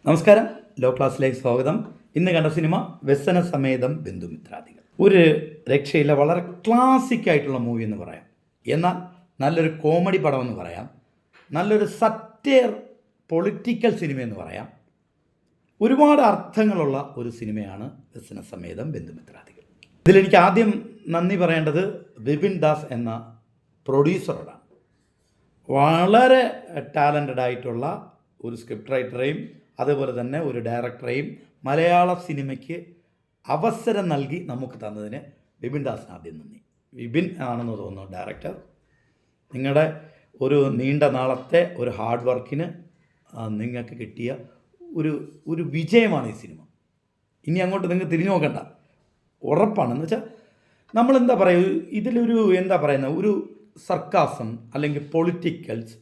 നമസ്കാരം, ലോ ക്ലാസ്സിലേക്ക് സ്വാഗതം. ഇന്ന് കണ്ട സിനിമ വ്യസന സമേതം ബന്ധുമിത്രാദികൾ. ഒരു രക്ഷയില്ല, വളരെ ക്ലാസിക് ആയിട്ടുള്ള മൂവി എന്ന് പറയാം. എന്നാൽ നല്ലൊരു കോമഡി പടം എന്ന് പറയാം. നല്ലൊരു സറ്റയർ പൊളിറ്റിക്കൽ സിനിമ എന്ന് പറയാം. ഒരുപാട് അർത്ഥങ്ങളുള്ള ഒരു സിനിമയാണ് വ്യസന സമേതം ബന്ധുമിത്രാദികൾ. ഇതിലെനിക്ക് ആദ്യം നന്ദി പറയേണ്ടത് വിപിൻ ദാസ് എന്ന പ്രൊഡ്യൂസറോടാണ്. വളരെ ടാലൻറ്റഡ് ആയിട്ടുള്ള ഒരു സ്ക്രിപ്റ്റ് റൈറ്ററെയും അതുപോലെ തന്നെ ഒരു ഡയറക്ടറെയും മലയാള സിനിമയ്ക്ക് അവസരം നൽകി നമുക്ക് തന്നതിന് വിപിൻ ദാസിന് ആദ്യം നന്ദി. വിപിൻ ആണെന്ന് തോന്നുന്നു ഡയറക്ടർ. നിങ്ങളുടെ ഒരു നീണ്ട നാളത്തെ ഒരു ഹാർഡ് വർക്കിന് നിങ്ങൾക്ക് കിട്ടിയ ഒരു വിജയമാണ് ഈ സിനിമ. ഇനി അങ്ങോട്ട് നിങ്ങൾ തിരിഞ്ഞു നോക്കണ്ട, ഉറപ്പാണെന്ന് വെച്ചാൽ നമ്മളെന്താ പറയുക, ഇതിലൊരു എന്താ പറയുന്നത്, ഒരു സർക്കാസം അല്ലെങ്കിൽ പൊളിറ്റിക്കൽസ്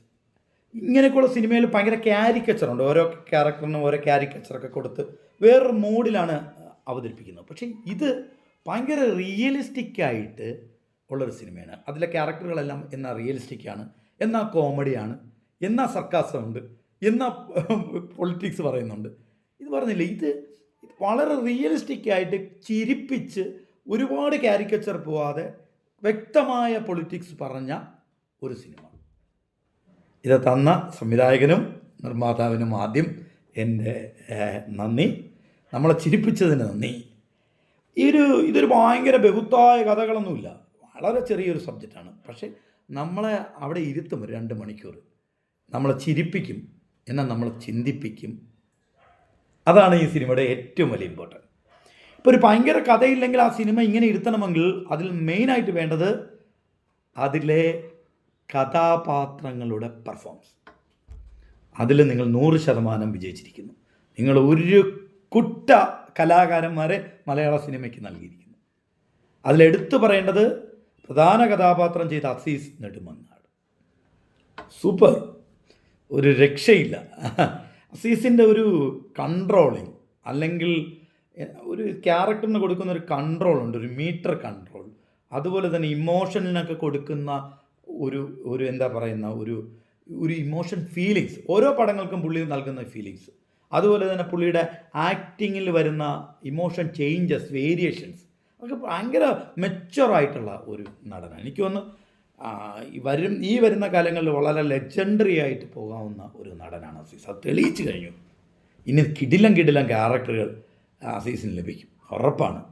ഇങ്ങനെയൊക്കെയുള്ള സിനിമയിൽ ഭയങ്കര ക്യാരിക്കച്ചറുണ്ട്. ഓരോ ക്യാരക്ടറിനും ഓരോ ക്യാരിക്കച്ചറൊക്കെ കൊടുത്ത് വേറൊരു മോഡിലാണ് അവതരിപ്പിക്കുന്നത്. പക്ഷേ ഇത് ഭയങ്കര റിയലിസ്റ്റിക്കായിട്ട് ഉള്ളൊരു സിനിമയാണ്. അതിലെ ക്യാരക്ടറുകളെല്ലാം എന്നാൽ റിയലിസ്റ്റിക്കാണ്, എന്നാൽ കോമഡിയാണ്, എന്നാൽ സർക്കാസമുണ്ട്, എന്നാൽ പൊളിറ്റിക്സ് പറയുന്നുണ്ട്. ഇത് പറഞ്ഞില്ലേ, ഇത് വളരെ റിയലിസ്റ്റിക്കായിട്ട് ചിരിപ്പിച്ച് ഒരുപാട് ക്യാരിക്കച്ചർ പോവാതെ വ്യക്തമായ പൊളിറ്റിക്സ് പറഞ്ഞ ഒരു സിനിമ. ഇത് തന്ന സംവിധായകനും നിർമ്മാതാവിനും ആദ്യം എൻ്റെ നന്ദി. നമ്മളെ ചിരിപ്പിച്ചതിന് നന്ദി. ഇതൊരു ഭയങ്കര ബഹുത്തായ കഥകളൊന്നുമില്ല, വളരെ ചെറിയൊരു സബ്ജക്റ്റാണ്. പക്ഷേ നമ്മളെ അവിടെ ഇരുത്തും ഒരു 2 മണിക്കൂർ. നമ്മളെ ചിരിപ്പിക്കും, എന്നാൽ നമ്മളെ ചിന്തിപ്പിക്കും. അതാണ് ഈ സിനിമയുടെ ഏറ്റവും വലിയ ഇമ്പോർട്ടൻറ്റ്. ഇപ്പോൾ ഒരു ഭയങ്കര കഥയില്ലെങ്കിൽ ആ സിനിമ ഇങ്ങനെ ഇരുത്തണമെങ്കിൽ അതിൽ മെയിനായിട്ട് വേണ്ടത് അതിലെ കഥാപാത്രങ്ങളുടെ പെർഫോമൻസ്. അതിൽ നിങ്ങൾ 100% വിജയിച്ചിരിക്കുന്നു. നിങ്ങൾ ഒരു കുട്ട കലാകാരന്മാരെ മലയാള സിനിമയ്ക്ക് നൽകിയിരിക്കുന്നു. അതിലെടുത്തു പറയേണ്ടത് പ്രധാന കഥാപാത്രം ചെയ്ത അസീസ് നെടുമങ്ങാട്. സൂപ്പർ, ഒരു രക്ഷയില്ല. അസീസിൻ്റെ ഒരു കൺട്രോളിങ്, അല്ലെങ്കിൽ ഒരു ക്യാരക്ടറിന് കൊടുക്കുന്ന ഒരു കൺട്രോളുണ്ട്, ഒരു മീറ്റർ കൺട്രോൾ. അതുപോലെ തന്നെ ഇമോഷനിനൊക്കെ കൊടുക്കുന്ന ഒരു എന്താ പറയുന്ന ഒരു ഇമോഷൻ ഫീലിങ്സ്, ഓരോ പടങ്ങൾക്കും പുള്ളി നൽകുന്ന ഫീലിങ്സ്. അതുപോലെ തന്നെ പുള്ളിയുടെ ആക്ടിങ്ങിൽ വരുന്ന ഇമോഷൻ ചേഞ്ചസ്, വേരിയേഷൻസ് അതൊക്കെ ഭയങ്കര മെച്ചുവറായിട്ടുള്ള ഒരു നടനാണ്. എനിക്ക് തോന്നുന്നു ഈ വരുന്ന കാലങ്ങളിൽ വളരെ ലെജൻഡറി ആയിട്ട് പോകാവുന്ന ഒരു നടനാണ് അസീസ്. അത് തെളിയിച്ചു കഴിഞ്ഞു. ഇനി കിടിലം ക്യാരക്ടറുകൾ അസീസിന് ലഭിക്കും, ഉറപ്പാണ്.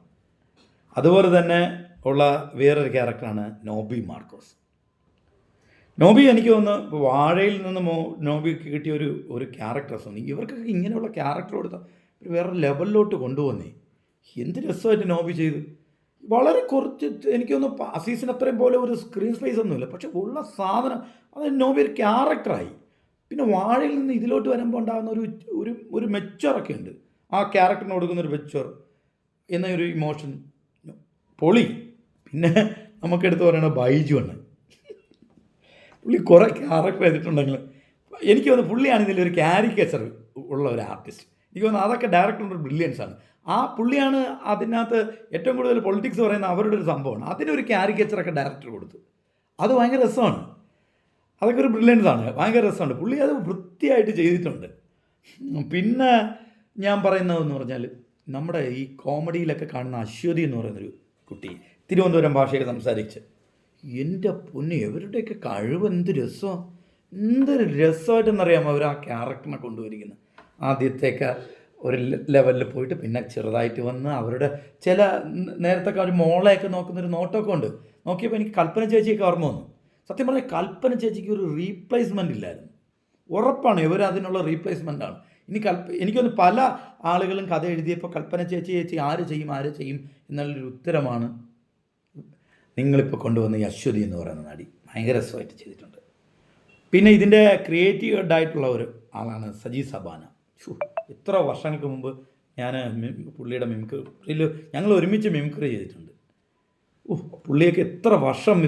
അതുപോലെ തന്നെ ഉള്ള വേറൊരു ക്യാരക്ടറാണ് നോബി മാർക്കോസ്. നോബി എനിക്ക് തോന്നുന്നു ഇപ്പോൾ വാഴയിൽ നിന്ന് നോബിക്ക് കിട്ടിയ ഒരു ക്യാരക്ടേഴ്സ് ഉണ്ട്. ഇവർക്കൊക്കെ ഇങ്ങനെയുള്ള ക്യാരക്ടർ കൊടുത്താൽ വേറെ ലെവലിലോട്ട് കൊണ്ടുവന്നേ. എന്ത് രസമായിട്ട് നോബി ചെയ്തു. വളരെ കുറച്ച്, എനിക്കൊന്ന് അസീസിന് അത്രയും പോലെ ഒരു സ്ക്രീൻ സ്പേസ് ഒന്നുമില്ല, പക്ഷെ ഉള്ള സാധനം അത് നോബി ഒരു ക്യാരക്ടറായി. പിന്നെ വാഴയിൽ നിന്ന് ഇതിലോട്ട് വരുമ്പോൾ ഉണ്ടാകുന്ന ഒരു മെച്ചുവറൊക്കെ ഉണ്ട്. ആ ക്യാരക്ടറിന് കൊടുക്കുന്നൊരു മെച്ചുവർ എന്നൊരു ഇമോഷൻ പൊളി. പിന്നെ നമുക്കെടുത്ത് പറയണ ബൈജു ആണ്. പുള്ളി കുറേ ക്യാരക്ടർ ചെയ്തിട്ടുണ്ടെങ്കിൽ എനിക്ക് തോന്നുന്നു പുള്ളിയാണ് ഇതിലൊരു ക്യാരിക്കേച്ചർ ഉള്ള ഒരു ആർട്ടിസ്റ്റ്. എനിക്ക് തോന്നുന്നു അതൊക്കെ ഡയറക്ടറിൻ്റെ ബ്രില്യൻസ് ആണ്. ആ പുള്ളിയാണ് അതിനകത്ത് ഏറ്റവും കൂടുതൽ പൊളിറ്റിക്സ് പറയുന്ന അവരുടെ ഒരു സംഭവമാണ്. അതിനൊരു ക്യാരിക്കേച്ചറൊക്കെ ഡയറക്ടർ കൊടുത്തു. അത് ഭയങ്കര രസമാണ്. അതൊക്കെ ഒരു ബ്രില്യൻസ് ആണ്, ഭയങ്കര രസമാണ്. പുള്ളി അത് വൃത്തിയായിട്ട് ചെയ്തിട്ടുണ്ട്. പിന്നെ ഞാൻ പറയുന്നതെന്ന് പറഞ്ഞാൽ നമ്മുടെ ഈ കോമഡിയിലൊക്കെ കാണുന്ന അശ്വതി എന്ന് പറയുന്നൊരു കുട്ടി, തിരുവനന്തപുരം ഭാഷയിൽ സംസാരിച്ച്, എൻ്റെ പൊന്ന്, എവരുടെയൊക്കെ കഴിവ് എന്ത് രസമാണ്, എന്തൊരു രസമായിട്ടെന്നറിയാമോ അവർ ആ ക്യാരക്ടറിനെ കൊണ്ടുവരിക്കുന്നത്. ആദ്യത്തേക്ക് ഒരു ലെവലിൽ പോയിട്ട് പിന്നെ ചെറുതായിട്ട് വന്ന് അവരുടെ ചില നേരത്തെ ഒരു മോളെയൊക്കെ നോക്കുന്നൊരു നോട്ടമൊക്കെ ഉണ്ട്. നോക്കിയപ്പോൾ എനിക്ക് കൽപ്പന ചേച്ചിയൊക്കെ ഓർമ്മ വന്നു. സത്യം പറഞ്ഞാൽ കൽപ്പന ചേച്ചിക്ക് ഒരു റീപ്ലേസ്മെൻ്റ് ഇല്ലായിരുന്നു. ഉറപ്പാണ് ഇവർ അതിനുള്ള റീപ്ലേസ്മെൻ്റാണ്. എനിക്കൊന്ന് പല ആളുകളും കഥ എഴുതിയപ്പോൾ കൽപ്പന ചേച്ചി ആര് ചെയ്യും എന്നുള്ളൊരു ഉത്തരമാണ് നിങ്ങളിപ്പോൾ കൊണ്ടുവന്ന ഈ അശ്വതി എന്ന് പറയുന്ന നടി. ഭയങ്കര രസമായിട്ട് ചെയ്തിട്ടുണ്ട്. പിന്നെ ഇതിൻ്റെ ക്രിയേറ്റീവ് ഹെഡായിട്ടുള്ള ഒരു ആളാണ് സജി സബാന. എത്ര വർഷങ്ങൾക്ക് മുമ്പ് ഞാൻ പുള്ളിയുടെ മിമിക്രിയിൽ ഞങ്ങൾ ഒരുമിച്ച് മിമിക്രി ചെയ്തിട്ടുണ്ട്. പുള്ളിയൊക്കെ എത്ര വർഷം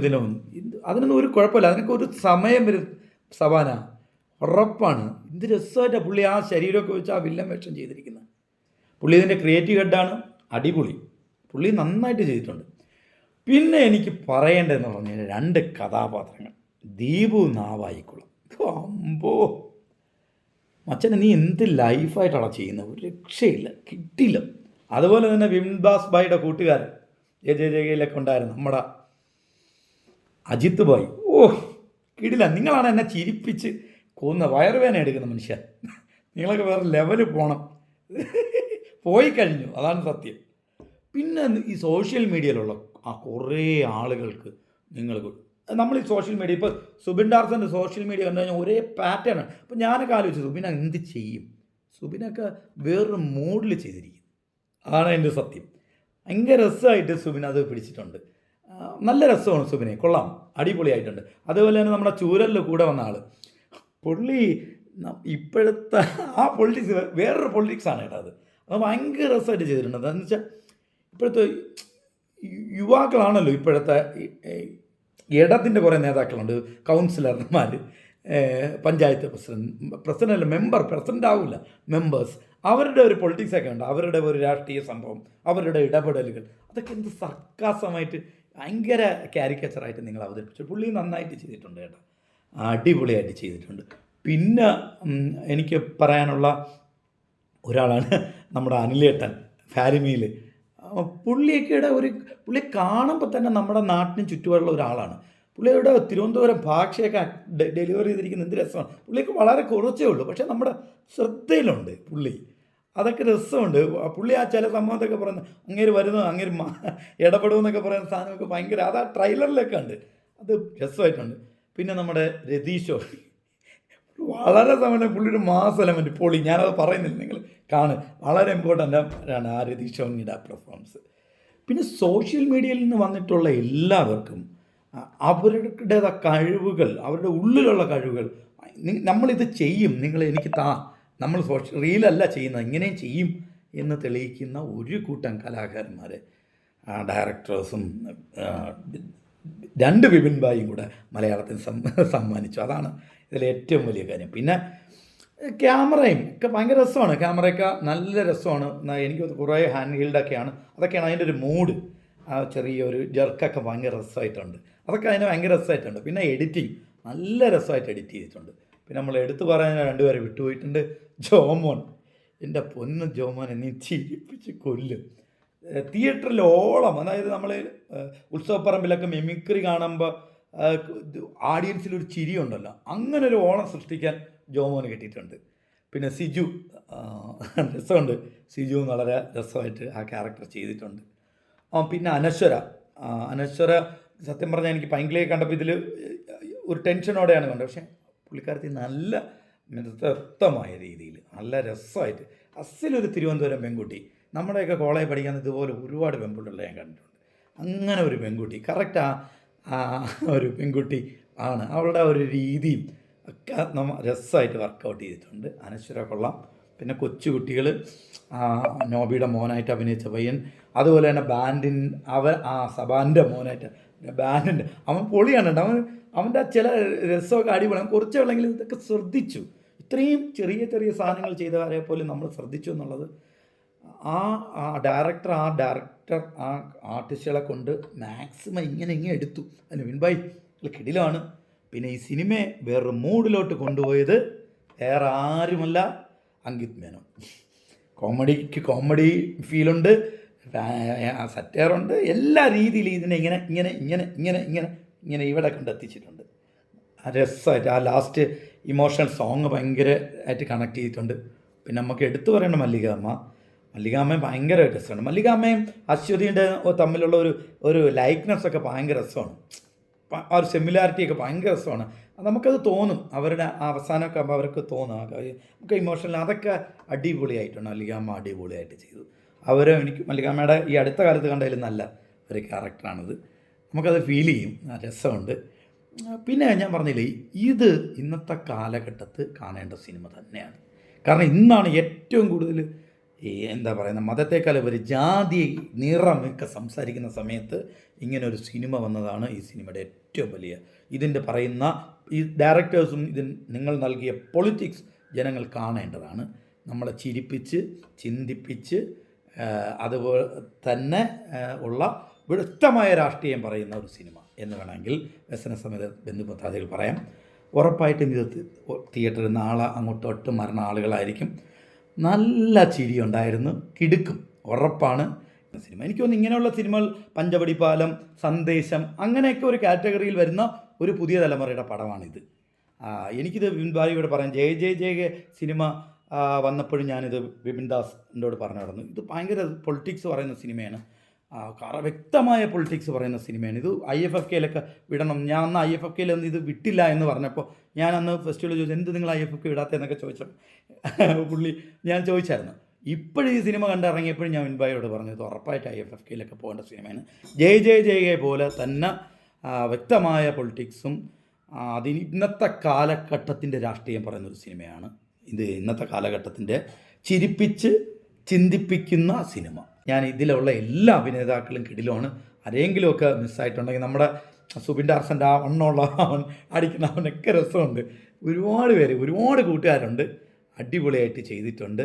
അതിനൊന്നും ഒരു കുഴപ്പമില്ല, അതിനൊക്കെ ഒരു സമയം വരും. സബാന ഉറപ്പാണ്. എന്ത് രസമായിട്ടാണ് പുള്ളി ആ ശരീരമൊക്കെ വെച്ച് ആ വില്ലൻ വേഷം ചെയ്തിരിക്കുന്നത്. പുള്ളി ഇതിൻ്റെ ക്രിയേറ്റീവ് ഹെഡാണ്, അടിപൊളി. പുള്ളി നന്നായിട്ട് ചെയ്തിട്ടുണ്ട്. പിന്നെ എനിക്ക് പറയേണ്ടതെന്ന് പറഞ്ഞാൽ 2 കഥാപാത്രങ്ങൾ, ദീപു നാവായിക്കുളം. അമ്പോ മച്ചനെ നീ എന്ത് ലൈഫായിട്ടാണ് ചെയ്യുന്നത്, ഒരു രക്ഷയില്ല, കിട്ടില്ല. അതുപോലെ തന്നെ വിംബാസ് ഭായിയുടെ കൂട്ടുകാരൻ ജയിലൊക്കെ ഉണ്ടായിരുന്നു നമ്മുടെ അജിത്ത് ഭായ്. ഓ കിടില്ല, നിങ്ങളാണ് എന്നെ ചിരിപ്പിച്ച് വയറുവേദന എടുക്കുന്ന മനുഷ്യൻ. നിങ്ങളൊക്കെ വേറെ ലെവലിൽ പോകണം. പോയി കഴിഞ്ഞു, അതാണ് സത്യം. പിന്നെ ഈ സോഷ്യൽ മീഡിയയിലുള്ള ആ കുറേ ആളുകൾക്ക് നമ്മൾ ഈ സോഷ്യൽ മീഡിയ ഇപ്പോൾ സുബിൻ ഡാർസൻ്റെ സോഷ്യൽ മീഡിയ കണ്ടു കഴിഞ്ഞാൽ ഒരേ പാറ്റേൺ ആണ്. അപ്പോൾ ഞാനൊക്കെ ആലോചിച്ചു സുബിൻ എന്ത് ചെയ്യും, സുബിനൊക്കെ വേറൊരു മൂഡിൽ ചെയ്തിരിക്കും. അതാണ് എൻ്റെ സത്യം. ഭയങ്കര രസമായിട്ട് സുബിൻ അത് പിടിച്ചിട്ടുണ്ട്. നല്ല രസമാണ് സുബിനെ, കൊള്ളാം, അടിപൊളിയായിട്ടുണ്ട്. അതുപോലെ തന്നെ നമ്മുടെ ചൂരലിൽ കൂടെ വന്ന ആൾ പുള്ളി ഇപ്പോഴത്തെ ആ പൊളിറ്റിക്സ് വേറൊരു പൊളിറ്റിക്സാണ് കേട്ടോ. അത് ഭയങ്കര രസമായിട്ട് ചെയ്തിട്ടുണ്ട്. എന്താണെന്ന് വെച്ചാൽ ഇപ്പോഴത്തെ യുവാക്കളാണല്ലോ ഇപ്പോഴത്തെ ഇടത്തിൻ്റെ കുറേ നേതാക്കളുണ്ട്, കൗൺസിലർമാർ, പഞ്ചായത്ത് പ്രസിഡൻ്റ് അല്ല പ്രസിഡൻ്റ് ആവില്ല, മെമ്പേഴ്സ്. അവരുടെ ഒരു പൊളിറ്റിക്സൊക്കെ ഉണ്ട്, അവരുടെ ഒരു രാഷ്ട്രീയ സംഭവം, അവരുടെ ഇടപെടലുകൾ, അതൊക്കെ എന്ത് സർക്കാസമായിട്ട് ഭയങ്കര കാരിക്കേച്ചറായിട്ട് നിങ്ങൾ അവതരിപ്പിച്ചു. പുള്ളി നന്നായിട്ട് ചെയ്തിട്ടുണ്ട് കേട്ടോ, അടിപൊളിയായിട്ട് ചെയ്തിട്ടുണ്ട്. പിന്നെ എനിക്ക് പറയാനുള്ള ഒരാളാണ് നമ്മുടെ അനിലേട്ടൻ ഫാരിമിയിൽ. പുള്ളിയെ കാണുമ്പോൾ തന്നെ നമ്മുടെ നാട്ടിന് ചുറ്റുമുള്ള ഒരാളാണ്. പുള്ളിയുടെ തിരുവനന്തപുരം ഭാഷയൊക്കെ ഡെലിവറി ചെയ്തിരിക്കുന്ന എന്ത് രസമാണ്. പുള്ളിയൊക്കെ വളരെ കുറച്ചേ ഉള്ളൂ, പക്ഷേ നമ്മുടെ ശ്രദ്ധയിലുണ്ട് പുള്ളി. അതൊക്കെ രസമുണ്ട്. പുള്ളി ആ ചില സംഭവത്തൊക്കെ പറയുന്നത് അങ്ങേര് വരുന്നു, അങ്ങേര് ഇടപെടുമെന്നൊക്കെ പറയുന്ന സാധനമൊക്കെ ഭയങ്കര, അത് ആ ട്രെയിലറിലൊക്കെ ഉണ്ട്, അത് രസമായിട്ടുണ്ട്. പിന്നെ നമ്മുടെ രതീഷോ വളരെ സമയം പുള്ളിയുടെ മാസ് എലമെൻറ്റ് പൊളി. ഞാനത് പറയുന്നില്ല, നിങ്ങൾ വളരെ ഇമ്പോർട്ടൻ്റ് ആണ് ആ രതീഷോങ്ങിയുടെ പെർഫോമൻസ്. പിന്നെ സോഷ്യൽ മീഡിയയിൽ നിന്ന് വന്നിട്ടുള്ള എല്ലാവർക്കും അവരുടേതായ കഴിവുകൾ, അവരുടെ ഉള്ളിലുള്ള കഴിവുകൾ, നമ്മളിത് ചെയ്യും, നിങ്ങൾ എനിക്ക് നമ്മൾ റീലല്ല ചെയ്യുന്നത്, ഇങ്ങനെയും ചെയ്യും എന്ന് തെളിയിക്കുന്ന ഒരു കൂട്ടം കലാകാരന്മാരെ ഡയറക്ടേഴ്സും 2 വിപിൻ ഭായിയും കൂടെ മലയാളത്തിന് സമ്മാനിച്ചു. അതാണ് ഇതിലെ ഏറ്റവും വലിയ കാര്യം. പിന്നെ ക്യാമറയും ഒക്കെ ഭയങ്കര രസമാണ്, ക്യാമറയൊക്കെ നല്ല രസമാണ്. എനിക്ക് കുറേ ഹാൻഡ് ഹീൽഡൊക്കെയാണ്, അതൊക്കെയാണ് അതിൻ്റെ ഒരു മൂഡ്. ആ ചെറിയൊരു ജെർക്കൊക്കെ ഭയങ്കര രസമായിട്ടുണ്ട്, അതൊക്കെ അതിന് ഭയങ്കര രസമായിട്ടുണ്ട്. പിന്നെ എഡിറ്റിങ് നല്ല രസമായിട്ട് എഡിറ്റ് ചെയ്തിട്ടുണ്ട്. പിന്നെ നമ്മൾ എടുത്തു പറയാൻ 2 പേരെ വിട്ടുപോയിട്ടുണ്ട്. ജോമോൻ, എൻ്റെ പൊന്ന് ജോമോൻ, എന്നെ ചിരിപ്പിച്ച് കൊല്ലും. തിയേറ്ററിലോളം, അതായത് നമ്മൾ ഉത്സവപ്പറമ്പിലൊക്കെ മെമിക്രി കാണുമ്പോൾ ആഡിയൻസിലൊരു ചിരിയുണ്ടല്ലോ, അങ്ങനെ ഒരു ഓളം സൃഷ്ടിക്കാൻ ജോമോന് കിട്ടിയിട്ടുണ്ട്. പിന്നെ സിജു, രസമുണ്ട്, സിജു വളരെ രസമായിട്ട് ആ ക്യാരക്ടർ ചെയ്തിട്ടുണ്ട്. പിന്നെ അനശ്വര സത്യം പറഞ്ഞാൽ എനിക്ക് പൈങ്കിളിയെ കണ്ടപ്പോൾ ഇതിൽ ഒരു ടെൻഷനോടെയാണ് കണ്ടത്, പക്ഷേ പുള്ളിക്കാരത്തി നല്ല വ്യക്തമായ രീതിയിൽ നല്ല രസമായിട്ട്, അസിലൊരു തിരുവനന്തപുരം പെൺകുട്ടി. നമ്മുടെയൊക്കെ കോളേജ് പഠിക്കാൻ ഇതുപോലെ ഒരുപാട് പെൺകുട്ടികളെ ഞാൻ കണ്ടിട്ടുണ്ട്. അങ്ങനെ ഒരു പെൺകുട്ടി, കറക്റ്റ് ആ ഒരു പെൺകുട്ടി ആണ്. അവളുടെ ഒരു രീതിയും ഒക്കെ രസമായിട്ട് വർക്കൗട്ട് ചെയ്തിട്ടുണ്ട്. അനശ്വര കൊള്ളാം. പിന്നെ കൊച്ചുകുട്ടികൾ, നോബിയുടെ മോനായിട്ട് അഭിനയിച്ച പയ്യൻ, അതുപോലെ തന്നെ സബാൻ്റെ മോനായിട്ട് ബാൻഡിൻ്റെ അവൻ പൊളിയാണ്. അവൻ്റെ ചില രസമൊക്കെ അടിപൊളി. കുറച്ച് വേണമെങ്കിലും ഇതൊക്കെ ശ്രദ്ധിച്ചു, ഇത്രയും ചെറിയ ചെറിയ സാധനങ്ങൾ ചെയ്തവരെ പോലും നമ്മൾ ശ്രദ്ധിച്ചു എന്നുള്ളത് ഡയറക്ടർ ആ ആർട്ടിസ്റ്റുകളെ കൊണ്ട് മാക്സിമം ഇങ്ങനെ എടുത്തു. അതിന് വിൻബായി കിടിലാണ്. പിന്നെ ഈ സിനിമയെ വേറൊരു മൂഡിലോട്ട് കൊണ്ടുപോയത് വേറെ ആരുമല്ല, അങ്കിത് മേനോൻ. കോമഡി ഫീലുണ്ട്, സറ്റയറുണ്ട്, എല്ലാ രീതിയിലും ഇതിനെ ഇങ്ങനെ ഇവിടെ കൊണ്ടെത്തിച്ചിട്ടുണ്ട്. രസമായിട്ട് ആ ലാസ്റ്റ് ഇമോഷണൽ സോങ് ഭയങ്കര ആയിട്ട് കണക്ട് ചെയ്തിട്ടുണ്ട്. പിന്നെ നമുക്ക് എടുത്തു പറയേണ്ട മല്ലികാമ്മയും ഭയങ്കര രസമാണ്. മല്ലികാമ്മയും അശ്വതിയുടെ തമ്മിലുള്ള ഒരു ലൈക്നെസ്സൊക്കെ ഭയങ്കര രസമാണ്. ആ ഒരു സിമിലാരിറ്റിയൊക്കെ ഭയങ്കര രസമാണ്. നമുക്കത് തോന്നും, അവരുടെ അവസാനമൊക്കെ ആകുമ്പോൾ അവർക്ക് തോന്നും, നമുക്ക് ഇമോഷണൽ, അതൊക്കെ അടിപൊളിയായിട്ടുണ്ട്. മല്ലികാമ്മ അടിപൊളിയായിട്ട് ചെയ്തു. എനിക്ക് മല്ലികാമ്മയുടെ ഈ അടുത്ത കാലത്ത് കണ്ടതിൽ നല്ല ഒരു ക്യാരക്ടറാണിത്, നമുക്കത് ഫീൽ ചെയ്യും, രസമുണ്ട്. പിന്നെ ഞാൻ പറഞ്ഞില്ലേ, ഇത് ഇന്നത്തെ കാലഘട്ടത്ത് കാണേണ്ട സിനിമ തന്നെയാണ്. കാരണം ഇന്നാണ് ഏറ്റവും കൂടുതൽ എന്താ പറയുന്നത്, മതത്തെക്കാൾ ഒരു ജാതി നിറമൊക്കെ സംസാരിക്കുന്ന സമയത്ത് ഇങ്ങനൊരു സിനിമ വന്നതാണ് ഈ സിനിമയുടെ ഏറ്റവും വലിയ. ഇതിൻ്റെ പറയുന്ന ഈ ഡയറക്ടേഴ്സും നിങ്ങൾ നൽകിയ പൊളിറ്റിക്സ് ജനങ്ങൾ കാണേണ്ടതാണ്. നമ്മളെ ചിരിപ്പിച്ച് ചിന്തിപ്പിച്ച് അതുപോലെ തന്നെ ഉള്ള വ്യക്തമായ രാഷ്ട്രീയം പറയുന്ന ഒരു സിനിമ എന്ന് വേണമെങ്കിൽ വ്യസന സമേത ബന്ധുപത്താദികൾ പറയാം. ഉറപ്പായിട്ടും ഇത് തിയേറ്ററിൽ നാളെ അങ്ങോട്ടൊട്ട് മരണ ആളുകളായിരിക്കും. നല്ല ചിരി ഉണ്ടായിരുന്നു, കിടുക്കും, ഉറപ്പാണ് സിനിമ. എനിക്ക് തോന്നുന്നു ഇങ്ങനെയുള്ള സിനിമകൾ പഞ്ചവടി പാലം, സന്ദേശം അങ്ങനെയൊക്കെ ഒരു കാറ്റഗറിയിൽ വരുന്ന ഒരു പുതിയ തലമുറയുടെ പടമാണിത്. എനിക്കിത് വിപിൻ ഭായിയോട് പറയാം. ജയ സിനിമ വന്നപ്പോഴും ഞാനിത് വിപിൻ ദാസിനോട് പറഞ്ഞു നടന്നു. ഇത് ഭയങ്കര പൊളിറ്റിക്സ് പറയുന്ന സിനിമയാണ്, വ്യക്തമായ പൊളിറ്റിക്സ് പറയുന്ന സിനിമയാണ്. ഇത് IFFKയിലൊക്കെ വിടണം. ഞാൻ അന്ന് IFFKയിൽ ഇത് വിട്ടില്ല എന്ന് പറഞ്ഞപ്പോൾ ഞാൻ അന്ന് ഫെസ്റ്റിവൽ ചോദിച്ചു, എന്ത് നിങ്ങൾ IFFK വിടാത്തതെന്നൊക്കെ ചോദിച്ചപ്പോൾ ഞാൻ ചോദിച്ചായിരുന്നു. ഇപ്പോഴും ഈ സിനിമ കണ്ടിറങ്ങിയപ്പോഴും ഞാൻ വിൻബായോട് പറഞ്ഞു, ഇത് ഉറപ്പായിട്ട് IFFKയിലൊക്കെ പോകേണ്ട സിനിമയാണ്. ജയ പോലെ തന്നെ വ്യക്തമായ പൊളിറ്റിക്സും അതിന് ഇന്നത്തെ കാലഘട്ടത്തിൻ്റെ രാഷ്ട്രീയം പറയുന്നൊരു സിനിമയാണ് ഇത്. ഇന്നത്തെ കാലഘട്ടത്തിൻ്റെ ചിരിപ്പിച്ച് ചിന്തിപ്പിക്കുന്ന സിനിമ. ഞാൻ ഇതിലുള്ള എല്ലാ അഭിനേതാക്കളും കിടിലുമാണ്. ആരെങ്കിലുമൊക്കെ മിസ്സായിട്ടുണ്ടെങ്കിൽ നമ്മുടെ സുബിൻ ടാർസൻ്റെ ആ വണ്ണമുള്ള അവൻ അടിക്കുന്ന അവനൊക്കെ രസമുണ്ട്. ഒരുപാട് പേര്, ഒരുപാട് കൂട്ടുകാരുണ്ട് അടിപൊളിയായിട്ട് ചെയ്തിട്ടുണ്ട്.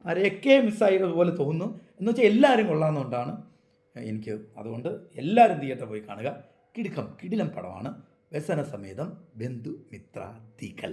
ആരെയൊക്കെ മിസ്സായതുപോലെ തോന്നുന്നു എന്ന് വെച്ചാൽ എല്ലാവരും കൊള്ളാമെന്നുകൊണ്ടാണ് എനിക്ക്. അതുകൊണ്ട് എല്ലാവരും തിയേറ്ററിൽ പോയി കാണുക. കിടിലം പടമാണ്. വ്യസന സമേതം ബന്ധുമിത്രാദികൾ.